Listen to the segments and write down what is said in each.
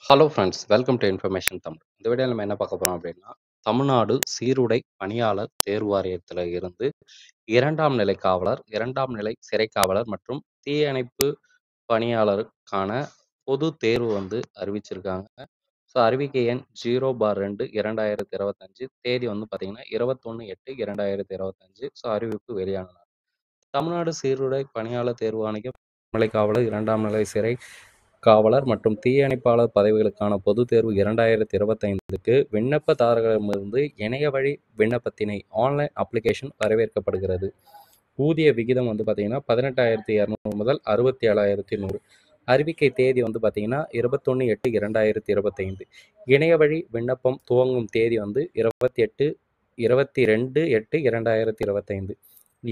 Hello friends, welcome to information Tamil. இந்த வீடியோவில் நம்ம என்ன பார்க்க போறோம் அப்படின்னா, தமிழ்நாடு சீருடை பணியாளர் தேர்வு வாரியத்தில இருந்து 2ஆம் நிலை காவலர், 2ஆம் நிலை சிறை காவலர் மற்றும் தீயணைப்பு பணியாளருக்கான பொது தேர்வு வந்து அறிவிச்சிருக்காங்க. ஸோ அறிவிக்கை எண் 0/2 2025 தேதி வந்து பார்த்தீங்கன்னா 21/8/2025. ஸோ அறிவிப்பு வெளியான நாள். தமிழ்நாடு சீருடை பணியாளர் தேர்வு ஆணையம் நிலை காவலர், 2ஆம் நிலை சிறை காவலர் மற்றும் தீயணைப்பாளர் பதவிகளுக்கான பொதுத் தேர்வு 2025க்கு விண்ணப்பதாரர்களிடமிருந்து இணைய வழி விண்ணப்பத்தினை ஆன்லைன் அப்ளிகேஷன் வரவேற்கப்படுகிறது. ஊதிய விகிதம் வந்து பார்த்தீங்கன்னா 18,200 முதல் 67,100. அறிவிக்கை தேதி வந்து பார்த்தீங்கன்னா 21/8/2025. இணைய வழி விண்ணப்பம் துவங்கும் தேதி வந்து 22/8/2025.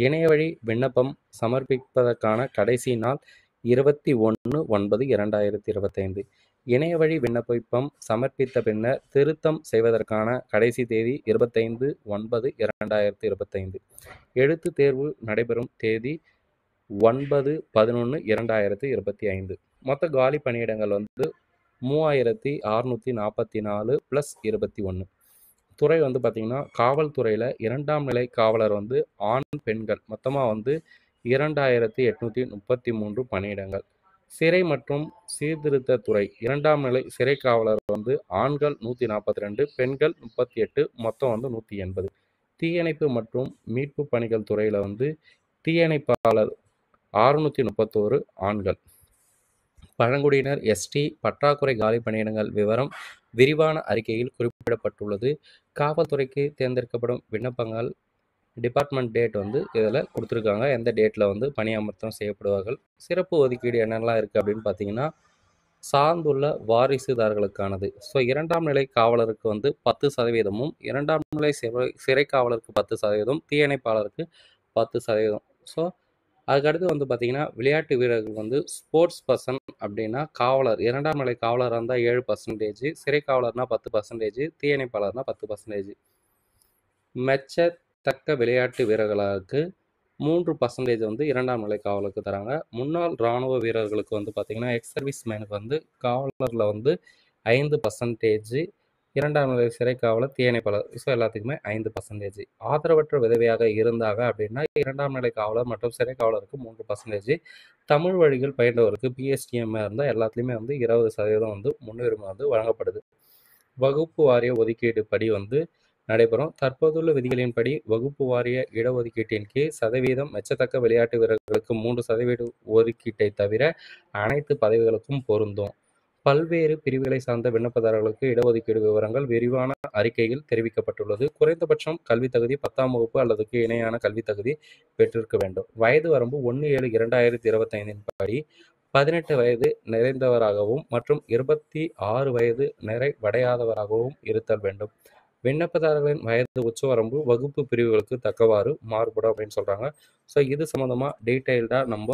இணைய வழி விண்ணப்பம் சமர்ப்பிப்பதற்கான கடைசி நாள் 21/9/2025. இணைய வழி விண்ணப்பம் சமர்ப்பித்த பின்னர் திருத்தம் செய்வதற்கான கடைசி தேதி 25/9/2025. எழுத்துத் தேர்வு நடைபெறும் தேதி 9/11/2025. மொத்த காலி பணியிடங்கள் வந்து 3644 + 21. துறை வந்து பார்த்தீங்கன்னா காவல்துறையில் 2ஆம் நிலை காவலர் வந்து ஆண் பெண்கள் மொத்தமாக வந்து 2833 பணியிடங்கள். சிறை மற்றும் சீர்திருத்தத்துறை 2ஆம் நிலை சிறை காவலர் வந்து ஆண்கள் 142, பெண்கள் 38, மொத்தம் வந்து 180. தீயணைப்பு மற்றும் மீட்பு பணிகள் துறையில் வந்து தீயணைப்பாளர் 631 ஆண்கள். பழங்குடியினர் எஸ்டி பற்றாக்குறை காலி பணியிடங்கள் விவரம் விரிவான அறிக்கையில் குறிப்பிடப்பட்டுள்ளது. காவல்துறைக்கு தேர்ந்தெடுக்கப்படும் விண்ணப்பங்கள் டிபார்ட்மெண்ட் டேட் வந்து இதில் கொடுத்துருக்காங்க. எந்த டேட்டில் வந்து பணியமர்த்தம் செய்யப்படுவார்கள். சிறப்பு ஒதுக்கீடு என்னெல்லாம் இருக்குது அப்படின்னு பார்த்தீங்கன்னா, சார்ந்துள்ள வாரிசுதாரர்களுக்கானது. ஸோ 2ஆம் நிலை காவலருக்கு வந்து 10%, 2ஆம் நிலை சிறை காவலருக்கு 10%, தீயணைப்பாளருக்கு 10%. ஸோ அதுக்கடுத்து வந்து பார்த்தீங்கன்னா, விளையாட்டு வீரர்கள் வந்து ஸ்போர்ட்ஸ் பர்சன் அப்படின்னா காவலர் 2ஆம் நிலை காவலராக இருந்தால் 7%, சிறை காவலர்னா 10%, தீயணைப்பாளர்னா 10%. மெச்சத்தக்க விளையாட்டு வீரர்களுக்கு 3% வந்து 2ஆம் நிலை காவலருக்கு தராங்க. முன்னாள் இராணுவ வீரர்களுக்கு வந்து பார்த்தீங்கன்னா எக்ஸ் சர்வீஸ் மேனுக்கு வந்து காவலரில் வந்து 5%, 2ஆம் நிலை சிறை காவலர், தீயணைப்பாளர் ஸோ எல்லாத்துக்குமே 5%. ஆதரவற்ற விதவையாக இருந்தாங்க அப்படின்னா 2ஆம் நிலை காவலர் மற்றும் சிறை காவலருக்கு 3%. தமிழ் வழிகள் பயின்றவருக்கு பிஎஸ்டிஎம் இருந்தால் எல்லாத்துலேயுமே வந்து 20% வந்து முன்னுரிமை வந்து வழங்கப்படுது. வகுப்பு வாரிய ஒதுக்கீடு படி வந்து நடைபெறும். தற்போதுள்ள விதிகளின்படி வகுப்பு வாரிய இடஒதுக்கீட்டின் கீழ் சதவீதம் மெச்சத்தக்க விளையாட்டு வீரர்களுக்கு 3% ஒதுக்கீட்டை தவிர அனைத்து பதவிகளுக்கும் பொருந்தும். பல்வேறு பிரிவுகளை சார்ந்த விண்ணப்பதாரர்களுக்கு இடஒதுக்கீடு விவரங்கள் விரிவான அறிக்கையில் தெரிவிக்கப்பட்டுள்ளது. குறைந்தபட்சம் கல்வித் தகுதி 10ஆம் வகுப்பு அல்லதுக்கு இணையான கல்வித் தகுதி பெற்றிருக்க வேண்டும். வயது வரம்பு 1/7/2025 படி 18 வயது நிறைந்தவராகவும் மற்றும் 26 வயது நிறைவடையாதவராகவும் இருத்தல் வேண்டும். விண்ணப்பதாரர்களின் வயது உச்சவரம்பு வகுப்பு பிரிவுகளுக்கு தக்கவாறு மாறுபடும் அப்படின்னு சொல்கிறாங்க. ஸோ இது சம்மந்தமாக டீட்டெயில்டாக நம்ம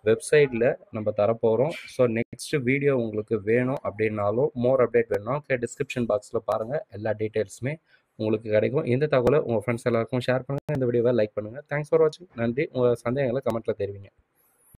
வெப்சைட்டில் நம்ம தரப்போகிறோம். ஸோ நெக்ஸ்ட் வீடியோ உங்களுக்கு வேணும் அப்படின்னாலும் மோர் அப்டேட் வேணும்னா டிஸ்கிரிப்ஷன் பாக்ஸில் பாருங்கள். எல்லா டீட்டெயில்ஸுமே உங்களுக்கு கிடைக்கும். இந்த தகவலை உங்கள் ஃப்ரெண்ட்ஸ் எல்லாருக்கும் ஷேர் பண்ணுங்கள். இந்த வீடியோவை லைக் பண்ணுங்கள். தேங்க்ஸ் ஃபார் வாட்சிங். நன்றி. உங்கள் சந்தேகங்களை கமெண்ட்டில் தெரிவிங்க.